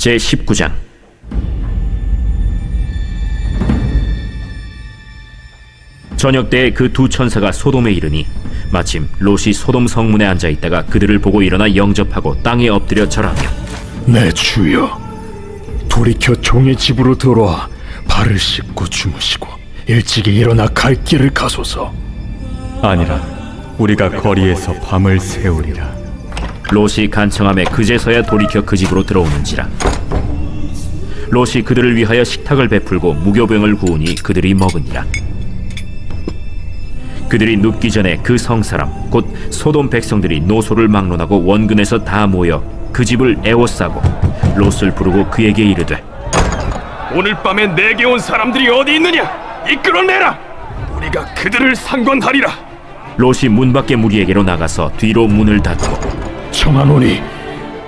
제19장. 저녁 때에 그 두 천사가 소돔에 이르니 마침 롯이 소돔 성문에 앉아있다가 그들을 보고 일어나 영접하고 땅에 엎드려 절하며, 내 주여, 돌이켜 종의 집으로 들어와 발을 씻고 주무시고 일찍이 일어나 갈 길을 가소서. 아니라 우리가 거리에서 밤을 새우리라. 롯이 간청함에 그제서야 돌이켜 그 집으로 들어오는지라. 롯이 그들을 위하여 식탁을 베풀고 무교병을 구우니 그들이 먹으니라. 그들이 눕기 전에 그 성사람 곧 소돔 백성들이 노소를 막론하고 원근에서 다 모여 그 집을 에워싸고 롯을 부르고 그에게 이르되, 오늘 밤에 내게 온 사람들이 어디 있느냐? 이끌어내라! 우리가 그들을 상관하리라. 롯이 문 밖에 무리에게로 나가서 뒤로 문을 닫고, 청하노니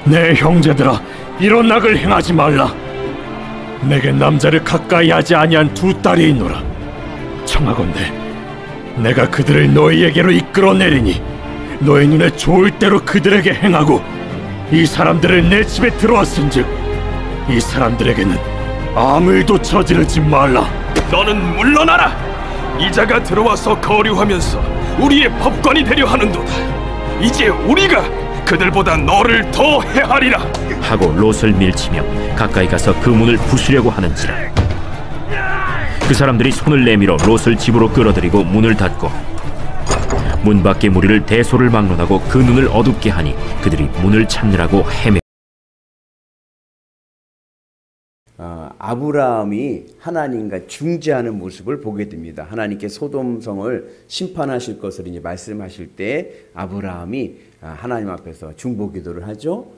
내 형제들아, 이런 낙을 행하지 말라. 내게 남자를 가까이 하지 아니한 두 딸이 있노라. 청하건대 내가 그들을 너희에게로 이끌어내리니 너희 눈에 좋을 대로 그들에게 행하고, 이 사람들을 내 집에 들어왔은즉 이 사람들에게는 아무 일도 저지르지 말라. 너는 물러나라. 이자가 들어와서 거류하면서 우리의 법관이 되려 하는도다. 이제 우리가 그들보다 너를 더 해하리라 하고 롯을 밀치며 가까이 가서 그 문을 부수려고 하는지라. 그 사람들이 손을 내밀어 롯을 집으로 끌어들이고 문을 닫고 문 밖의 무리를 대소를 막론하고 그 눈을 어둡게 하니 그들이 문을 찾느라고 헤매. 아브라함이 하나님과 중재하는 모습을 보게 됩니다. 하나님께 소돔성을 심판하실 것을 이제 말씀하실 때 아브라함이 하나님 앞에서 중보기도를 하죠.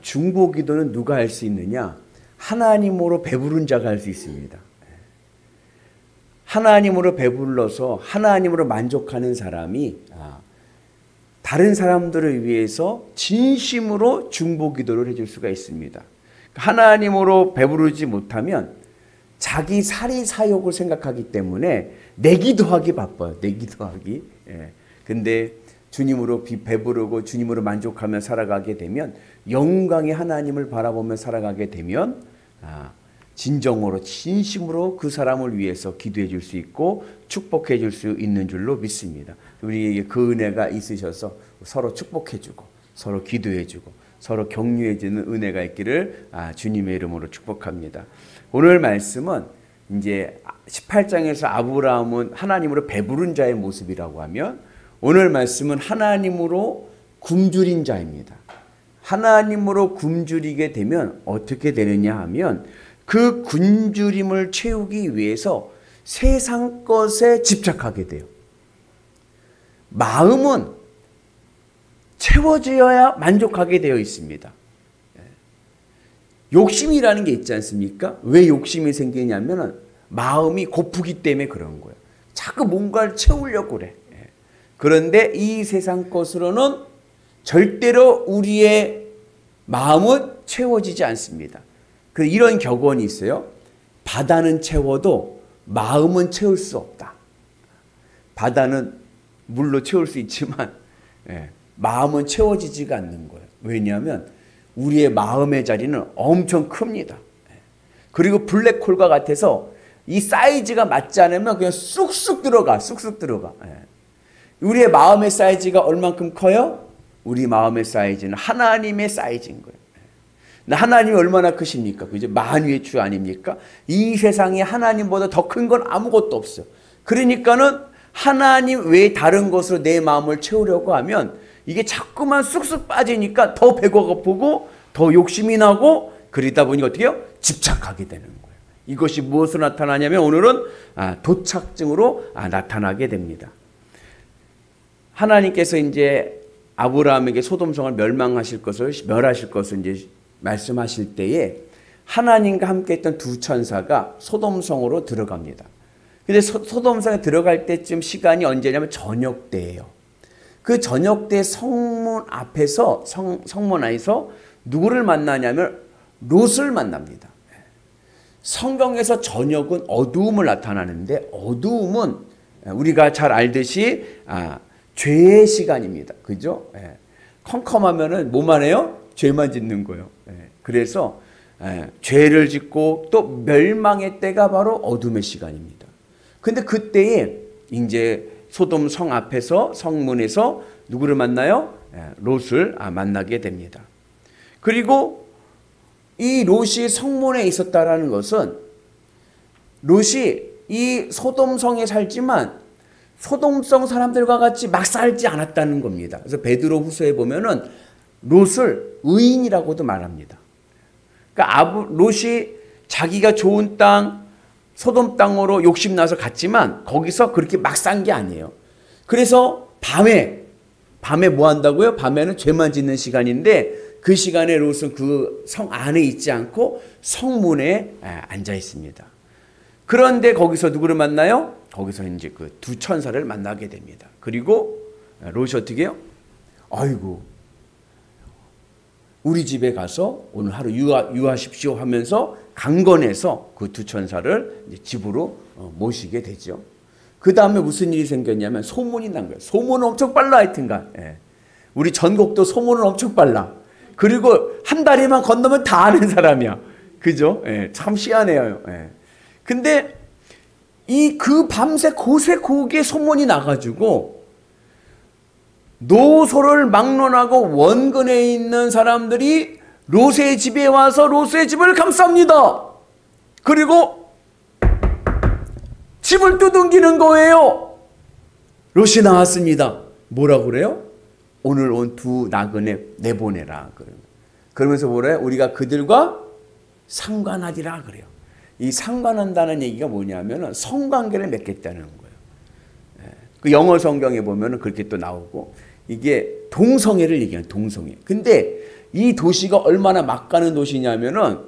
중보기도는 누가 할 수 있느냐? 하나님으로 배부른 자가 할 수 있습니다. 하나님으로 배불러서 하나님으로 만족하는 사람이 다른 사람들을 위해서 진심으로 중보기도를 해줄 수가 있습니다. 하나님으로 배부르지 못하면 자기 사리사욕을 생각하기 때문에 내기도 하기 바빠요. 내기도 하기. 근데 주님으로 배부르고 주님으로 만족하며 살아가게 되면, 영광의 하나님을 바라보며 살아가게 되면 진정으로 진심으로 그 사람을 위해서 기도해 줄 수 있고 축복해 줄 수 있는 줄로 믿습니다. 우리에게 그 은혜가 있으셔서 서로 축복해 주고 서로 기도해 주고 서로 격려해 주는 은혜가 있기를 주님의 이름으로 축복합니다. 오늘 말씀은 이제 18장에서 아브라함은 하나님으로 배부른 자의 모습이라고 하면, 오늘 말씀은 하나님으로 굶주린 자입니다. 하나님으로 굶주리게 되면 어떻게 되느냐 하면, 그 굶주림을 채우기 위해서 세상 것에 집착하게 돼요. 마음은 채워져야 만족하게 되어 있습니다. 욕심이라는 게 있지 않습니까? 왜 욕심이 생기냐면 마음이 고프기 때문에 그런 거예요. 자꾸 뭔가를 채우려고 그래. 그런데 이 세상 것으로는 절대로 우리의 마음은 채워지지 않습니다. 이런 격언이 있어요. 바다는 채워도 마음은 채울 수 없다. 바다는 물로 채울 수 있지만 마음은 채워지지가 않는 거예요. 왜냐하면 우리의 마음의 자리는 엄청 큽니다. 그리고 블랙홀과 같아서 이 사이즈가 맞지 않으면 그냥 쑥쑥 들어가. 쑥쑥 들어가. 우리의 마음의 사이즈가 얼만큼 커요? 우리 마음의 사이즈는 하나님의 사이즈인 거예요. 하나님이 얼마나 크십니까? 그죠? 만유의 주 아닙니까? 이 세상에 하나님보다 더 큰 건 아무것도 없어요. 그러니까는 하나님 외에 다른 것으로 내 마음을 채우려고 하면 이게 자꾸만 쑥쑥 빠지니까 더 배가 고프고 더 욕심이 나고, 그러다 보니까 어떻게 해요? 집착하게 되는 거예요. 이것이 무엇으로 나타나냐면 오늘은 도착증으로 나타나게 됩니다. 하나님께서 이제 아브라함에게 소돔성을 멸하실 것을 이제 말씀하실 때에 하나님과 함께 했던 두 천사가 소돔성으로 들어갑니다. 근데 소돔성에 들어갈 때쯤 시간이 언제냐면 저녁 때예요. 그 저녁 때 성문 앞에서 성문 안에서 누구를 만나냐면 롯을 만납니다. 성경에서 저녁은 어두움을 나타나는데, 어두움은 우리가 잘 알듯이 죄의 시간입니다. 그죠? 컴컴하면은 뭐만 해요? 죄만 짓는 거예요. 그래서 죄를 짓고 또 멸망의 때가 바로 어둠의 시간입니다. 근데 그때에 이제 소돔 성 앞에서 성문에서 누구를 만나요? 롯을 만나게 됩니다. 그리고 이 롯이 성문에 있었다라는 것은 롯이 이 소돔성에 살지만 소돔성 사람들과 같이 막 살지 않았다는 겁니다. 그래서 베드로 후서에 보면은 롯을 의인이라고도 말합니다. 그러니까 롯이 자기가 좋은 땅, 소돔 땅으로 욕심나서 갔지만 거기서 그렇게 막 산 게 아니에요. 그래서 밤에 뭐 한다고요? 밤에는 죄만 짓는 시간인데 그 시간에 롯은 그 성 안에 있지 않고 성문에 앉아 있습니다. 그런데 거기서 누구를 만나요? 거기서 이제 그 두 천사를 만나게 됩니다. 그리고 롯이 어떻게 해요? 아이고, 우리 집에 가서 오늘 하루 유하십시오 하면서 강건해서 그 두 천사를 이제 집으로 모시게 되죠. 그 다음에 무슨 일이 생겼냐면 소문이 난 거예요. 소문은 엄청 빨라 하여튼간. 우리 전국도 소문은 엄청 빨라. 그리고 한 다리만 건너면 다 아는 사람이야. 그죠? 참 희한해요. 근데 그 밤새 고게 소문이 나가지고 노소를 막론하고 원근에 있는 사람들이 롯의 집에 와서 롯의 집을 감쌉니다. 그리고 집을 두둥기는 거예요. 롯이 나왔습니다. 뭐라고 그래요? 오늘 온 두 나그네 내보내라. 그러면서 뭐래요? 우리가 그들과 상관하리라 그래요. 이 상관한다는 얘기가 뭐냐면 성관계를 맺겠다는 거예요. 그 영어 성경에 보면 그렇게 또 나오고 이게 동성애를 얘기하는 동성애. 근데 이 도시가 얼마나 막가는 도시냐면은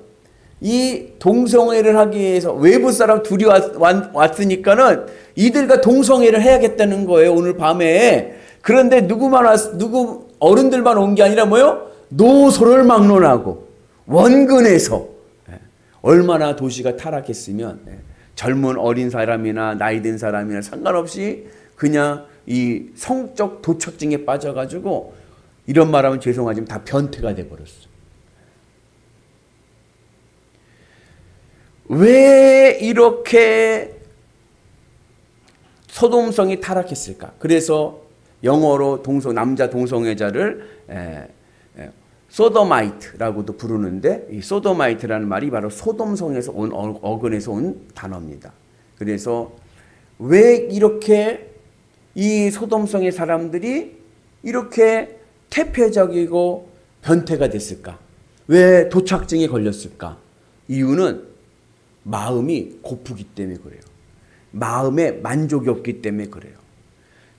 이 동성애를 하기 위해서 외부 사람 둘이 왔으니까는 이들과 동성애를 해야겠다는 거예요. 오늘 밤에. 그런데 누구 어른들만 온 게 아니라 뭐요? 노소를 막론하고 원근에서 얼마나 도시가 타락했으면 젊은 어린 사람이나 나이 든 사람이나 상관없이 그냥 이 성적 도착증에 빠져가지고 이런 말하면 죄송하지만 다 변태가 돼버렸어. 왜 이렇게 소돔성이 타락했을까? 그래서 영어로 남자 동성애자를 소도마이트라고도 부르는데 이 소도마이트라는 말이 바로 소돔성에서 온 어근에서 온 단어입니다. 그래서 왜 이렇게 이 소돔성의 사람들이 이렇게 퇴폐적이고 변태가 됐을까? 왜 도착증에 걸렸을까? 이유는 마음이 고프기 때문에 그래요. 마음에 만족이 없기 때문에 그래요.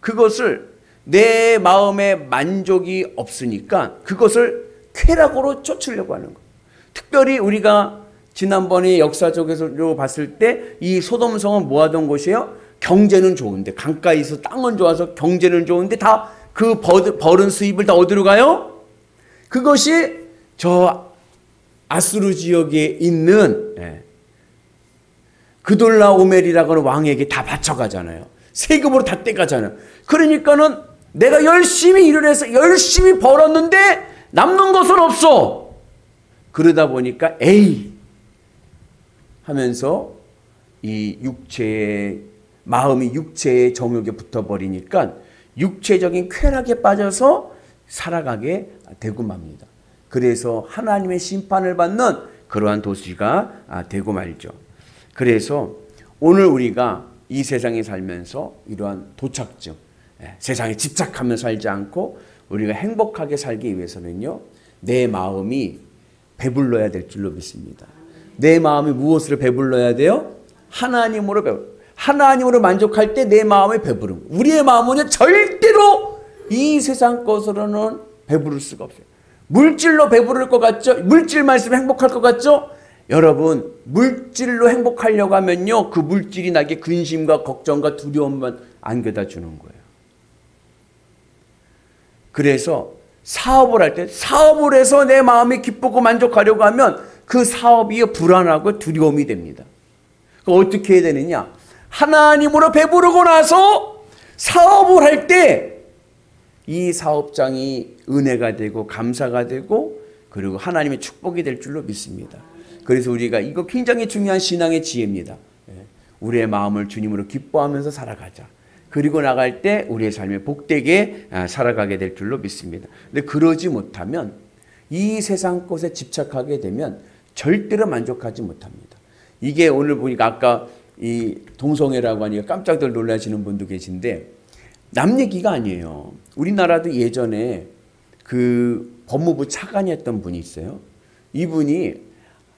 그것을 내 마음에 만족이 없으니까 그것을 쾌락으로 쫓으려고 하는 거예요. 특별히 우리가 지난번에 역사적으로 봤을 때 이 소돔성은 뭐 하던 곳이에요? 경제는 좋은데 강가에서 땅은 좋아서 경제는 좋은데 다 그 벌은 수입을 다 어디로 가요? 그것이 저 아수르 지역에 있는 그돌라오멜이라고 하는 왕에게 다 바쳐가잖아요. 세금으로 다 떼가잖아요. 그러니까는 내가 열심히 일을 해서 열심히 벌었는데 남는 것은 없어. 그러다 보니까 에이 하면서 이 마음이 육체의 정욕에 붙어버리니까 육체적인 쾌락에 빠져서 살아가게 되고 맙니다. 그래서 하나님의 심판을 받는 그러한 도시가 되고 말죠. 그래서 오늘 우리가 이 세상에 살면서 이러한 도착증, 세상에 집착하며 살지 않고 우리가 행복하게 살기 위해서는요, 내 마음이 배불러야 될 줄로 믿습니다. 내 마음이 무엇으로 배불러야 돼요? 하나님으로 하나님으로 만족할 때 내 마음이 배부름. 우리의 마음은 절대로 이 세상 것으로는 배부를 수가 없어요. 물질로 배부를 것 같죠? 물질만 있으면 행복할 것 같죠? 여러분, 물질로 행복하려고 하면요, 그 물질이 나에게 근심과 걱정과 두려움만 안겨다 주는 거예요. 그래서 사업을 할 때 사업을 해서 내 마음이 기쁘고 만족하려고 하면 그 사업이 불안하고 두려움이 됩니다. 어떻게 해야 되느냐? 하나님으로 배부르고 나서 사업을 할 때 이 사업장이 은혜가 되고 감사가 되고 그리고 하나님의 축복이 될 줄로 믿습니다. 그래서 우리가 이거 굉장히 중요한 신앙의 지혜입니다. 우리의 마음을 주님으로 기뻐하면서 살아가자. 그리고 나갈 때 우리의 삶이 복되게 살아가게 될 줄로 믿습니다. 근데 그러지 못하면 이 세상 것에 집착하게 되면 절대로 만족하지 못합니다. 이게 오늘 보니까 아까 이 동성애라고 하니까 깜짝들 놀라시는 분도 계신데 남 얘기가 아니에요. 우리나라도 예전에 그 법무부 차관이었던 분이 있어요. 이분이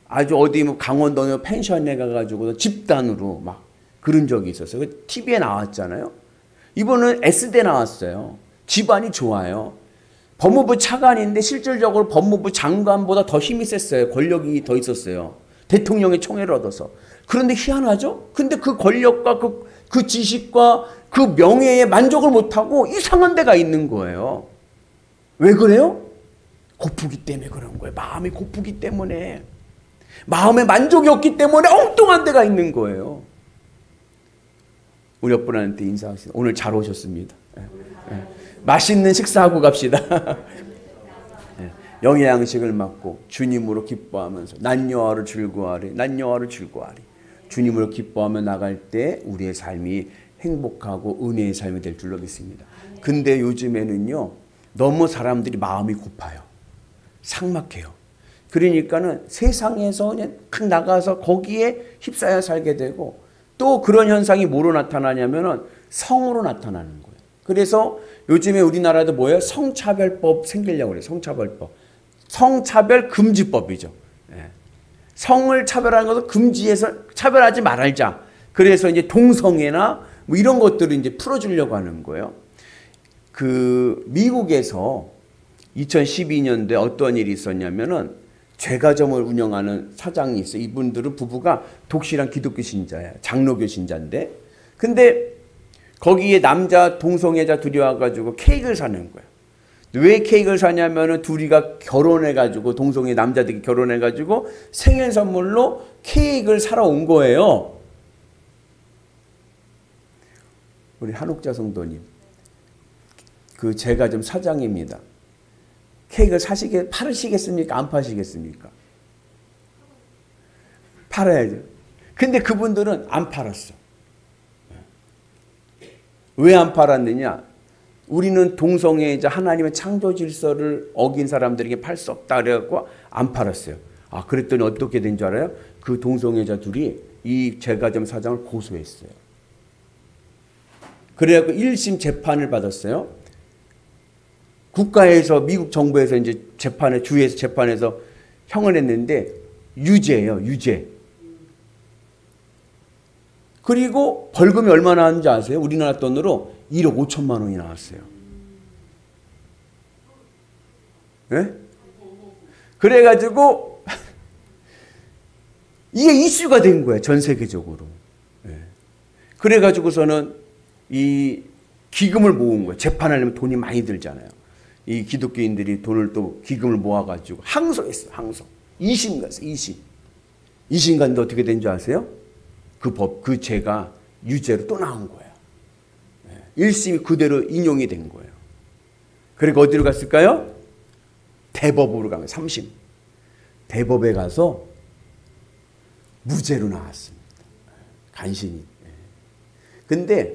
아주 어디 뭐 강원도 펜션에 가가지고 집단으로 막 그런 적이 있었어요. 그 TV에 나왔잖아요. 이분은 S대 나왔어요. 집안이 좋아요. 법무부 차관인데 실질적으로 법무부 장관보다 더 힘이 셌어요. 권력이 더 있었어요. 대통령의 총애를 얻어서. 그런데 희한하죠? 근데 그 권력과 그 지식과 그 명예에 만족을 못하고 이상한 데가 있는 거예요. 왜 그래요? 고프기 때문에 그런 거예요. 마음이 고프기 때문에. 마음에 만족이 없기 때문에 엉뚱한 데가 있는 거예요. 우리 옆분한테 인사하시죠. 오늘 잘 오셨습니다. 맛있는 식사하고 갑시다. 영의 양식을 먹고 주님으로 기뻐하면서 난 여호와를 즐거워하리. 난 여호와를 즐거워하리. 주님으로 기뻐하며 나갈 때 우리의 삶이 행복하고 은혜의 삶이 될 줄로 믿습니다. 근데 요즘에는요. 너무 사람들이 마음이 고파요. 삭막해요. 그러니까는 세상에서 그냥 나가서 거기에 휩싸여 살게 되고 또 그런 현상이 뭐로 나타나냐면은 성으로 나타나는 거예요. 그래서 요즘에 우리나라도 뭐예요? 성차별법 생기려고 그래요. 성차별법. 성차별 금지법이죠. 예. 성을 차별하는 것을 금지해서 차별하지 말자. 그래서 이제 동성애나 뭐 이런 것들을 이제 풀어주려고 하는 거예요. 그 미국에서 2012년도에 어떤 일이 있었냐면은 죄가점을 운영하는 사장이 있어요. 이분들은 부부가 독실한 기독교 신자예요. 장로교 신자인데. 근데 거기에 남자 동성애자 둘이 와가지고 케이크를 사는 거예요. 왜 케이크를 사냐면은 둘이가 결혼해가지고 동성애 남자들이 결혼해가지고 생일 선물로 케이크를 사러 온 거예요. 우리 한옥자 성도님. 그 제가점 사장입니다. 케이크를 팔으시겠습니까? 안 파시겠습니까? 팔아야죠. 근데 그분들은 안 팔았어. 왜 안 팔았느냐? 우리는 동성애자 하나님의 창조 질서를 어긴 사람들에게 팔 수 없다 그래갖고 안 팔았어요. 아, 그랬더니 어떻게 된 줄 알아요? 그 동성애자 둘이 이 제과점 사장을 고소했어요. 그래갖고 1심 재판을 받았어요. 국가에서 미국 정부에서 이제 재판에 주에서 재판에서 형을 했는데 유죄예요. 유죄. 그리고 벌금이 얼마 나왔는지 아세요? 우리나라 돈으로 1억 5천만 원이 나왔어요. 네? 그래가지고 이게 이슈가 된 거예요. 전 세계적으로. 네. 그래가지고서는 이 기금을 모은 거예요. 재판하려면 돈이 많이 들잖아요. 이 기독교인들이 돈을 또 기금을 모아가지고 항소했어요. 항소. 2심 갔어요. 2심. 2심 갔는데 어떻게 된 줄 아세요? 그 죄가 유죄로 또 나온 거예요. 1심이 그대로 인용이 된 거예요. 그리고 어디로 갔을까요? 대법으로 간 거예요. 3심. 대법에 가서 무죄로 나왔습니다. 간신히. 근데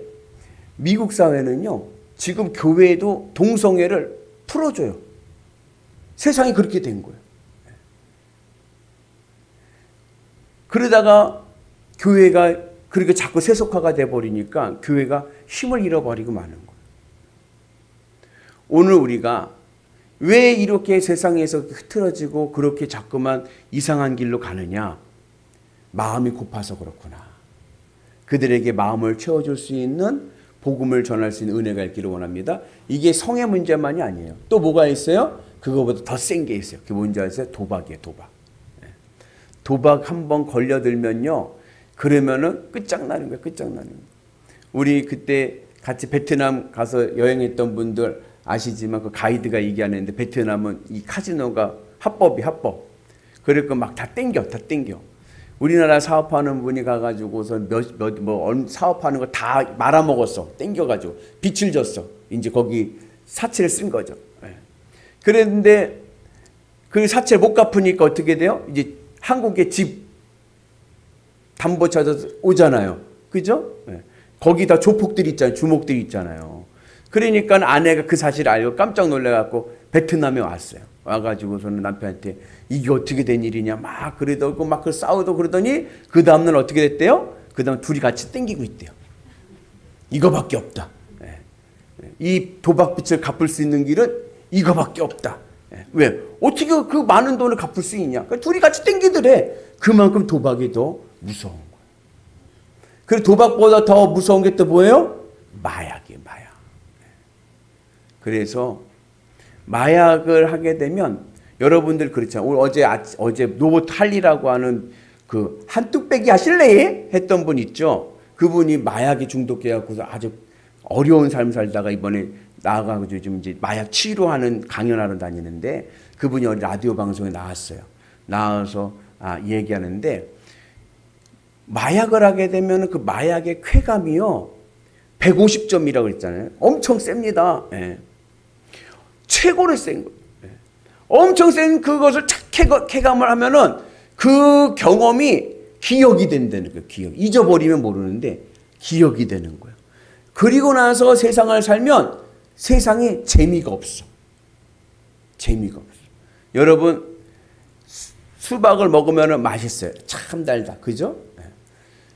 미국 사회는요. 지금 교회에도 동성애를 풀어줘요. 세상이 그렇게 된 거예요. 그러다가 교회가 그렇게 자꾸 세속화가 돼버리니까 교회가 힘을 잃어버리고 마는 거예요. 오늘 우리가 왜 이렇게 세상에서 흐트러지고 그렇게 자꾸만 이상한 길로 가느냐? 마음이 고파서 그렇구나. 그들에게 마음을 채워줄 수 있는 복음을 전할 수 있는 은혜가 있기를 원합니다. 이게 성의 문제만이 아니에요. 또 뭐가 있어요? 그거보다 더 센 게 있어요. 그게 뭔지 아세요? 도박이에요. 도박. 도박 한번 걸려들면요. 그러면은 끝장나는 거예요. 끝장나는 거예요. 우리 그때 같이 베트남 가서 여행했던 분들 아시지만 그 가이드가 얘기하는데 베트남은 이 카지노가 합법. 그러니까 막 다 땡겨. 우리나라 사업하는 분이 가가지고서 사업하는 거 다 말아먹었어. 땡겨가지고 빚을 졌어. 이제 거기 사채를 쓴 거죠. 그랬는데 그 사채 못 갚으니까 어떻게 돼요? 이제 한국에 집 담보 찾아서 오잖아요. 그죠? 네. 거기 다 조폭들이 있잖아요. 주목들이 있잖아요. 그러니까 아내가 그 사실을 알고 깜짝 놀래갖고 베트남에 왔어요. 와가지고서는 남편한테 이게 어떻게 된 일이냐 막 그러더고 막 그 싸우고 그러더니 그 다음날 어떻게 됐대요? 그 다음 둘이 같이 땡기고 있대요. 이거밖에 없다. 이 도박빚을 갚을 수 있는 길은 이거밖에 없다. 왜? 어떻게 그 많은 돈을 갚을 수 있냐? 그러니까 둘이 같이 땡기더래. 그만큼 도박이 더 무서운 거예요. 그리고 도박보다 더 무서운 게 또 뭐예요? 마약이에요. 마약. 그래서 마약을 하게 되면 여러분들 그렇잖아요. 오늘 어제 로봇 할리라고 하는 그 한뚝배기 하실래? 했던 분 있죠. 그분이 마약에 중독해갖고서 아주 어려운 삶 살다가 이번에 나가가지고 요즘 이제 마약 치료하는 강연하러 다니는데 그분이 라디오 방송에 나왔어요. 나와서 얘기하는데 마약을 하게 되면 그 마약의 쾌감이요 150점이라고 했잖아요. 엄청 셉니다. 예. 최고로 센 거예요. 예. 엄청 센 그것을 착 쾌감을 하면은 그 경험이 기억이 된다는 거예요. 기억. 잊어버리면 모르는데 기억이 되는 거예요. 그리고 나서 세상을 살면 세상에 재미가 없어. 재미가 없어. 여러분 수박을 먹으면 맛있어요. 참 달다. 그죠? 네.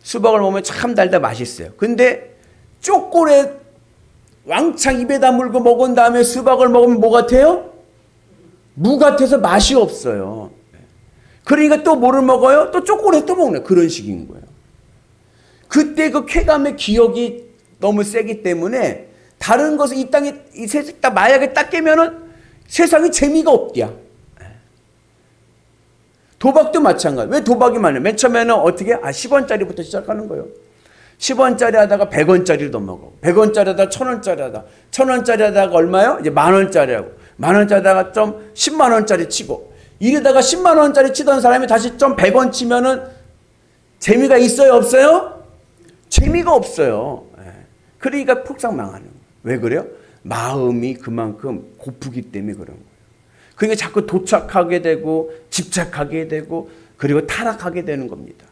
수박을 먹으면 참 달다 맛있어요. 근데 초콜릿 왕창 입에다 물고 먹은 다음에 수박을 먹으면 뭐 같아요? 무 같아서 맛이 없어요. 그러니까 또 뭐를 먹어요? 또 초콜릿 또 먹네. 그런 식인 거예요. 그때 그 쾌감의 기억이 너무 세기 때문에 다른 것을 이 땅에 이 세상 딱 마약에 딱 깨면은 세상에 재미가 없디야. 도박도 마찬가지. 왜 도박이 많아요? 맨 처음에는 어떻게? 10원짜리부터 시작하는 거예요. 10원짜리 하다가 100원짜리를 넘어가고 100원짜리 하다가 1000원짜리 하다가 1000원짜리 하다가 얼마요? 이제 만원짜리 하고 만원짜리 하다가 좀 10만원짜리 치고 이러다가 10만원짜리 치던 사람이 다시 좀 100원 치면은 재미가 있어요? 없어요? 재미가 없어요. 그러니까 폭삭 망하는 거예요. 왜 그래요? 마음이 그만큼 고프기 때문에 그런 거예요. 그러니까 자꾸 도착하게 되고 집착하게 되고 그리고 타락하게 되는 겁니다.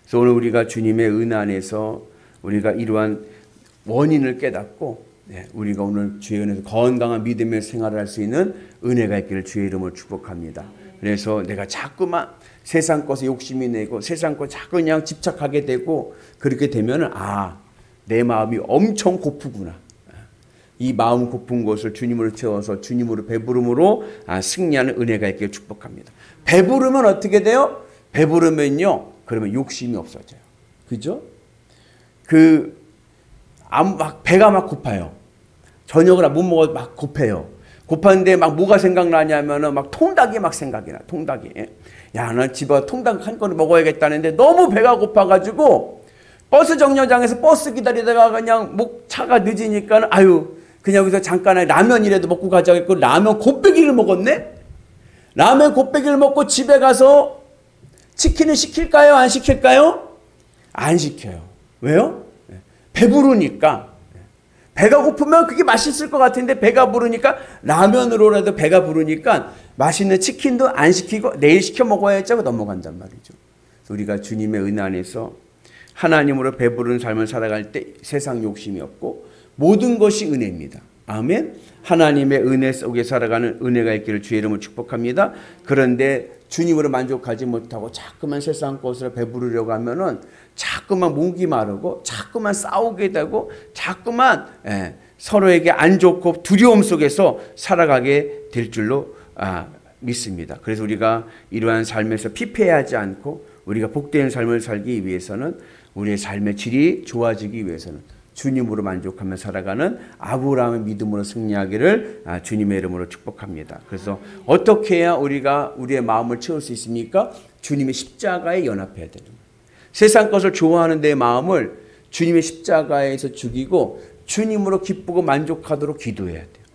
그래서 오늘 우리가 주님의 은혜 안에서 우리가 이러한 원인을 깨닫고 우리가 오늘 주의 은혜에서 건강한 믿음의 생활을 할 수 있는 은혜가 있기를 주의 이름으로 축복합니다. 그래서 내가 자꾸만 세상 것에 욕심이 내고 세상 것 자꾸 그냥 집착하게 되고 그렇게 되면 내 마음이 엄청 고프구나. 이 마음 고픈 것을 주님으로 채워서 주님으로 배부름으로 승리하는 은혜가 있기를 축복합니다. 배부르면 어떻게 돼요? 배부르면요. 그러면 욕심이 없어져요. 그죠? 배가 막 고파요. 저녁을 못 먹어도 막 고파요. 고팠는데 막 뭐가 생각나냐면은 막 통닭이 막 생각이 나. 통닭이. 야, 나 집에 통닭 한 그릇 먹어야겠다는데 너무 배가 고파가지고 버스 정류장에서 버스 기다리다가 그냥 차가 늦으니까 그냥 여기서 잠깐 라면이라도 먹고 가자고 했고 라면 곱빼기를 먹었네? 라면 곱빼기를 먹고 집에 가서 치킨을 시킬까요? 안 시킬까요? 안 시켜요. 왜요? 배부르니까. 배가 고프면 그게 맛있을 것 같은데 배가 부르니까 라면으로라도 배가 부르니까 맛있는 치킨도 안 시키고 내일 시켜 먹어야지 하고 넘어간단 말이죠. 우리가 주님의 은혜 안에서 하나님으로 배부른 삶을 살아갈 때 세상 욕심이 없고 모든 것이 은혜입니다. 아멘. 하나님의 은혜 속에 살아가는 은혜가 있기를 주의 이름으로 축복합니다. 그런데 주님으로 만족하지 못하고 자꾸만 세상 것을 배부르려고 하면은 자꾸만 목이 마르고 자꾸만 싸우게 되고 자꾸만 서로에게 안 좋고 두려움 속에서 살아가게 될 줄로 믿습니다. 그래서 우리가 이러한 삶에서 피폐하지 않고 우리가 복된 삶을 살기 위해서는 우리의 삶의 질이 좋아지기 위해서는 주님으로 만족하며 살아가는 아브라함의 믿음으로 승리하기를 주님의 이름으로 축복합니다. 그래서 어떻게 해야 우리가 우리의 마음을 채울 수 있습니까? 주님의 십자가에 연합해야 되는 거예요. 세상 것을 좋아하는 내 마음을 주님의 십자가에서 죽이고 주님으로 기쁘고 만족하도록 기도해야 돼요.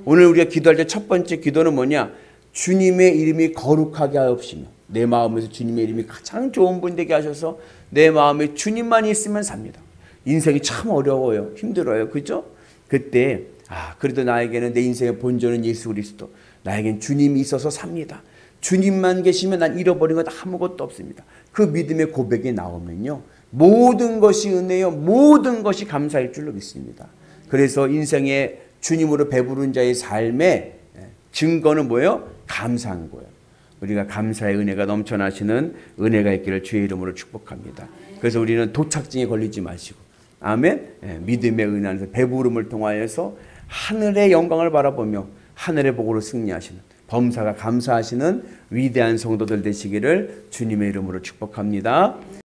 오늘 우리가 기도할 때 첫 번째 기도는 뭐냐? 주님의 이름이 거룩하게 하옵시며 내 마음에서 주님의 이름이 가장 좋은 분 되게 하셔서 내 마음에 주님만 있으면 삽니다. 인생이 참 어려워요. 힘들어요. 그죠? 그때 그래도 나에게는 내 인생의 본전은 예수 그리스도. 나에겐 주님이 있어서 삽니다. 주님만 계시면 난 잃어버린 것 아무것도 없습니다. 그 믿음의 고백이 나오면요, 모든 것이 은혜요, 모든 것이 감사일 줄로 믿습니다. 그래서 인생의 주님으로 배부른 자의 삶의 증거는 뭐예요? 감사한 거예요. 우리가 감사의 은혜가 넘쳐나시는 은혜가 있기를 주의 이름으로 축복합니다. 그래서 우리는 도착증에 걸리지 마시고, 아멘. 믿음의 은혜 안에서 배부름을 통하여서 하늘의 영광을 바라보며 하늘의 복으로 승리하시는, 범사가 감사하시는 위대한 성도들 되시기를 주님의 이름으로 축복합니다.